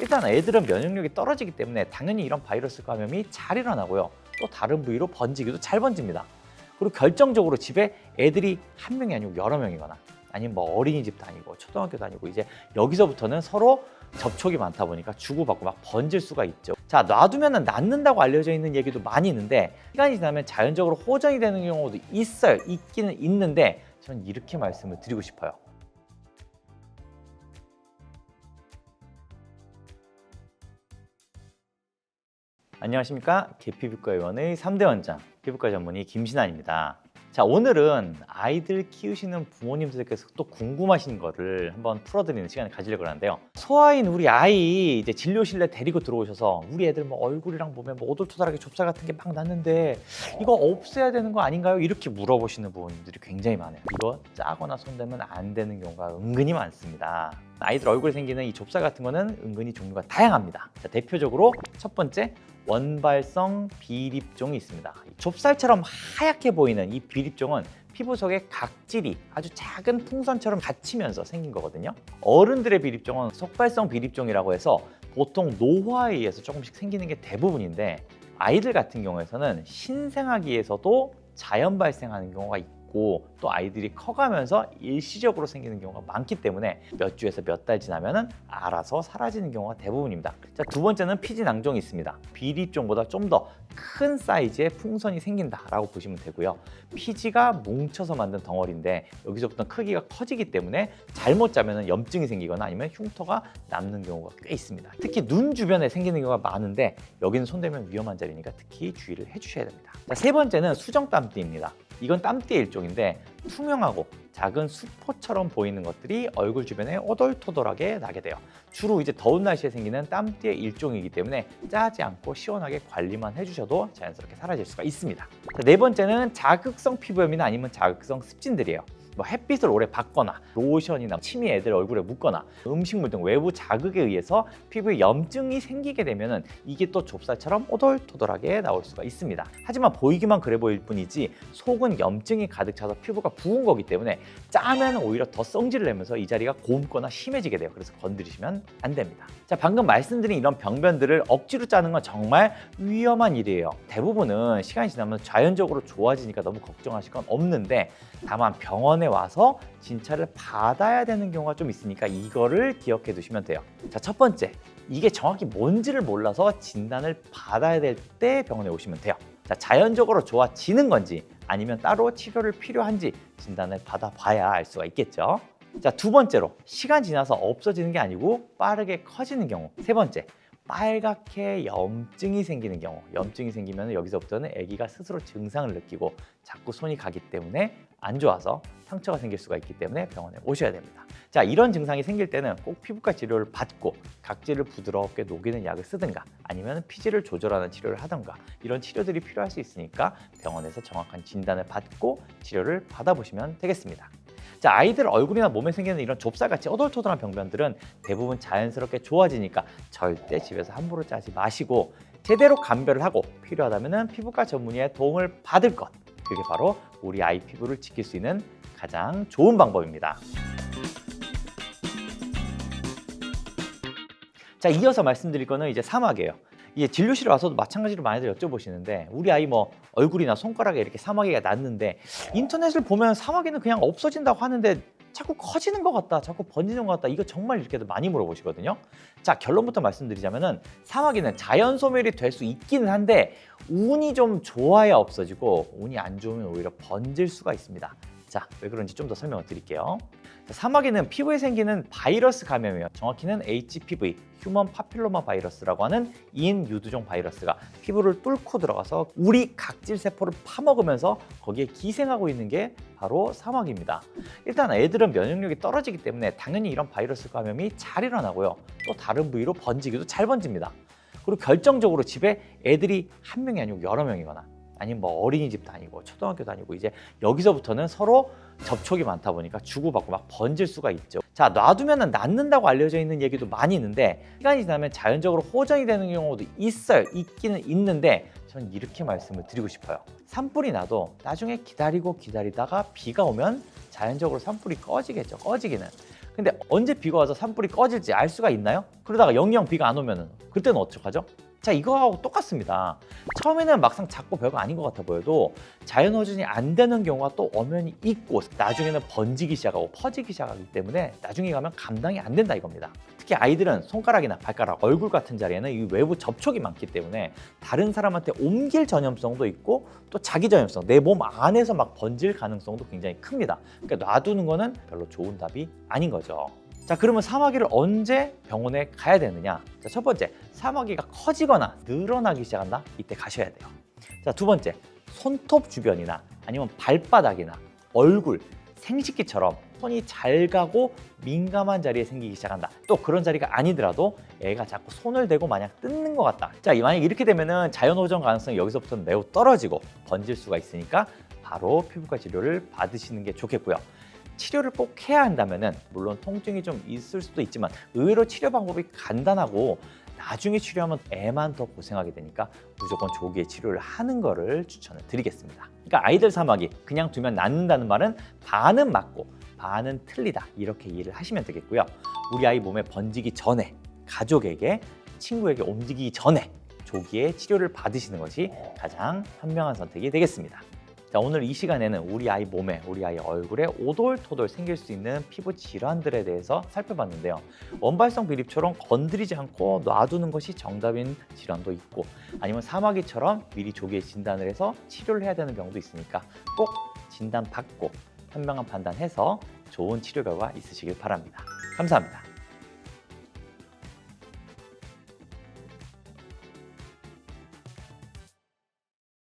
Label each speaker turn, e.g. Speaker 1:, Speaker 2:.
Speaker 1: 일단 애들은 면역력이 떨어지기 때문에 당연히 이런 바이러스 감염이 잘 일어나고요. 또 다른 부위로 번지기도 잘 번집니다. 그리고 결정적으로 집에 애들이 한 명이 아니고 여러 명이거나 아니면 뭐 어린이집 다니고 초등학교 다니고 이제 여기서부터는 서로 접촉이 많다 보니까 주고받고 막 번질 수가 있죠. 자, 놔두면 낫는다고 알려져 있는 얘기도 많이 있는데 시간이 지나면 자연적으로 호전이 되는 경우도 있어요. 있기는 있는데 저는 이렇게 말씀을 드리고 싶어요. 안녕하십니까. 개피부과 의원의 3대 원장 피부과 전문의 김신환입니다. 자, 오늘은 아이들 키우시는 부모님들께서 또 궁금하신 거를 한번 풀어드리는 시간을 가지려고 하는데요. 소아인 우리 아이 이제 진료실에 데리고 들어오셔서 우리 애들 뭐 얼굴이랑 몸에 뭐 오돌토돌하게 좁쌀 같은 게 막 났는데 이거 없애야 되는 거 아닌가요? 이렇게 물어보시는 부모님들이 굉장히 많아요. 이거 짜거나 손대면 안 되는 경우가 은근히 많습니다. 아이들 얼굴에 생기는 이 좁쌀 같은 거는 은근히 종류가 다양합니다. 자, 대표적으로 첫 번째, 원발성 비립종이 있습니다. 좁쌀처럼 하얗게 보이는 이 비립종은 피부 속에 각질이 아주 작은 풍선처럼 갇히면서 생긴 거거든요. 어른들의 비립종은 속발성 비립종이라고 해서 보통 노화에 의해서 조금씩 생기는 게 대부분인데 아이들 같은 경우에는 신생아기에서도 자연 발생하는 경우가 있고 또 아이들이 커가면서 일시적으로 생기는 경우가 많기 때문에 몇 주에서 몇 달 지나면 알아서 사라지는 경우가 대부분입니다. 자, 두 번째는 피지낭종이 있습니다. 비립종보다 좀 더 큰 사이즈의 풍선이 생긴다라고 보시면 되고요. 피지가 뭉쳐서 만든 덩어리인데 여기서부터 크기가 커지기 때문에 잘못 자면 염증이 생기거나 아니면 흉터가 남는 경우가 꽤 있습니다. 특히 눈 주변에 생기는 경우가 많은데 여기는 손대면 위험한 자리니까 특히 주의를 해주셔야 됩니다. 자, 세 번째는 수정땀띠입니다. 이건 땀띠의 일종인데 투명하고 작은 수포처럼 보이는 것들이 얼굴 주변에 오돌토돌하게 나게 돼요. 주로 이제 더운 날씨에 생기는 땀띠의 일종이기 때문에 짜지 않고 시원하게 관리만 해주셔도 자연스럽게 사라질 수가 있습니다. 자, 네 번째는 자극성 피부염이나 아니면 자극성 습진들이에요. 뭐 햇빛을 오래 받거나 로션이나 침이 애들 얼굴에 묻거나 음식물 등 외부 자극에 의해서 피부에 염증이 생기게 되면 이게 또 좁쌀처럼 오돌토돌하게 나올 수가 있습니다. 하지만 보이기만 그래 보일 뿐이지 속은 염증이 가득 차서 피부가 부은 거기 때문에 짜면 오히려 더 성질을 내면서 이 자리가 곪거나 심해지게 돼요. 그래서 건드리시면 안 됩니다. 자, 방금 말씀드린 이런 병변들을 억지로 짜는 건 정말 위험한 일이에요. 대부분은 시간이 지나면 자연적으로 좋아지니까 너무 걱정하실 건 없는데 다만 병원에 와서 진찰을 받아야 되는 경우가 좀 있으니까 이거를 기억해 두시면 돼요. 자, 첫 번째, 이게 정확히 뭔지를 몰라서 진단을 받아야 될 때 병원에 오시면 돼요. 자, 자연적으로 좋아지는 건지 아니면 따로 치료를 필요한지 진단을 받아봐야 알 수가 있겠죠. 자, 두 번째로 시간 지나서 없어지는 게 아니고 빠르게 커지는 경우. 세 번째, 빨갛게 염증이 생기는 경우. 염증이 생기면 여기서부터는 아기가 스스로 증상을 느끼고 자꾸 손이 가기 때문에 안 좋아서 상처가 생길 수가 있기 때문에 병원에 오셔야 됩니다. 자, 이런 증상이 생길 때는 꼭 피부과 치료를 받고 각질을 부드럽게 녹이는 약을 쓰든가 아니면 피지를 조절하는 치료를 하든가 이런 치료들이 필요할 수 있으니까 병원에서 정확한 진단을 받고 치료를 받아보시면 되겠습니다. 자, 아이들 얼굴이나 몸에 생기는 이런 좁쌀같이 오돌토돌한 병변들은 대부분 자연스럽게 좋아지니까 절대 집에서 함부로 짜지 마시고 제대로 감별을 하고 필요하다면 피부과 전문의의 도움을 받을 것, 그게 바로 우리 아이 피부를 지킬 수 있는 가장 좋은 방법입니다. 자, 이어서 말씀드릴 거는 이제 사마귀예요. 이게 진료실에 와서도 마찬가지로 많이들 여쭤보시는데 우리 아이 뭐 얼굴이나 손가락에 이렇게 사마귀가 났는데 인터넷을 보면 사마귀는 그냥 없어진다고 하는데 자꾸 커지는 것 같다, 자꾸 번지는 것 같다, 이거 정말 이렇게 많이 물어보시거든요. 자, 결론부터 말씀드리자면은 사마귀는 자연 소멸이 될 수 있기는 한데 운이 좀 좋아야 없어지고 운이 안 좋으면 오히려 번질 수가 있습니다. 자, 왜 그런지 좀 더 설명을 드릴게요. 자, 사마귀는 피부에 생기는 바이러스 감염이에요. 정확히는 HPV, 휴먼 파필로마 바이러스라고 하는 인유두종 바이러스가 피부를 뚫고 들어가서 우리 각질 세포를 파먹으면서 거기에 기생하고 있는 게 바로 사마귀입니다. 일단 애들은 면역력이 떨어지기 때문에 당연히 이런 바이러스 감염이 잘 일어나고요. 또 다른 부위로 번지기도 잘 번집니다. 그리고 결정적으로 집에 애들이 한 명이 아니고 여러 명이거나 아니면 뭐 어린이집 다니고 초등학교 다니고 이제 여기서부터는 서로 접촉이 많다 보니까 주고받고 막 번질 수가 있죠. 자, 놔두면 낫는다고 알려져 있는 얘기도 많이 있는데 시간이 지나면 자연적으로 호전이 되는 경우도 있어요. 있기는 있는데 저는 이렇게 말씀을 드리고 싶어요. 산불이 나도 나중에 기다리다가 비가 오면 자연적으로 산불이 꺼지겠죠. 꺼지기는. 근데 언제 비가 와서 산불이 꺼질지 알 수가 있나요? 그러다가 영영 비가 안 오면은 그때는 어떡하죠? 자, 이거하고 똑같습니다. 처음에는 막상 작고 별거 아닌 것 같아 보여도 자연 호전이 안 되는 경우가 또 엄연히 있고 나중에는 번지기 시작하고 퍼지기 시작하기 때문에 나중에 가면 감당이 안 된다 이겁니다. 특히 아이들은 손가락이나 발가락, 얼굴 같은 자리에는 이 외부 접촉이 많기 때문에 다른 사람한테 옮길 전염성도 있고 또 자기 전염성, 내 몸 안에서 막 번질 가능성도 굉장히 큽니다. 그러니까 놔두는 거는 별로 좋은 답이 아닌 거죠. 자, 그러면 사마귀를 언제 병원에 가야 되느냐? 자, 첫 번째, 사마귀가 커지거나 늘어나기 시작한다? 이때 가셔야 돼요. 자, 두 번째, 손톱 주변이나 아니면 발바닥이나 얼굴, 생식기처럼 손이 잘 가고 민감한 자리에 생기기 시작한다. 또 그런 자리가 아니더라도 애가 자꾸 손을 대고 마냥 뜯는 것 같다. 자, 만약 이렇게 되면은 자연 호전 가능성이 여기서부터는 매우 떨어지고 번질 수가 있으니까 바로 피부과 치료를 받으시는 게 좋겠고요. 치료를 꼭 해야 한다면은 물론 통증이 좀 있을 수도 있지만 의외로 치료 방법이 간단하고 나중에 치료하면 애만 더 고생하게 되니까 무조건 조기에 치료를 하는 거를 추천을 드리겠습니다. 그러니까 아이들 사마귀 그냥 두면 낫는다는 말은 반은 맞고 반은 틀리다 이렇게 이해를 하시면 되겠고요. 우리 아이 몸에 번지기 전에 가족에게 친구에게 옮기기 전에 조기에 치료를 받으시는 것이 가장 현명한 선택이 되겠습니다. 자, 오늘 이 시간에는 우리 아이 몸에, 우리 아이 얼굴에 오돌토돌 생길 수 있는 피부 질환들에 대해서 살펴봤는데요. 원발성 비립처럼 건드리지 않고 놔두는 것이 정답인 질환도 있고 아니면 사마귀처럼 미리 조기에 진단을 해서 치료를 해야 되는 경우도 있으니까 꼭 진단받고 현명한 판단해서 좋은 치료 결과 있으시길 바랍니다. 감사합니다.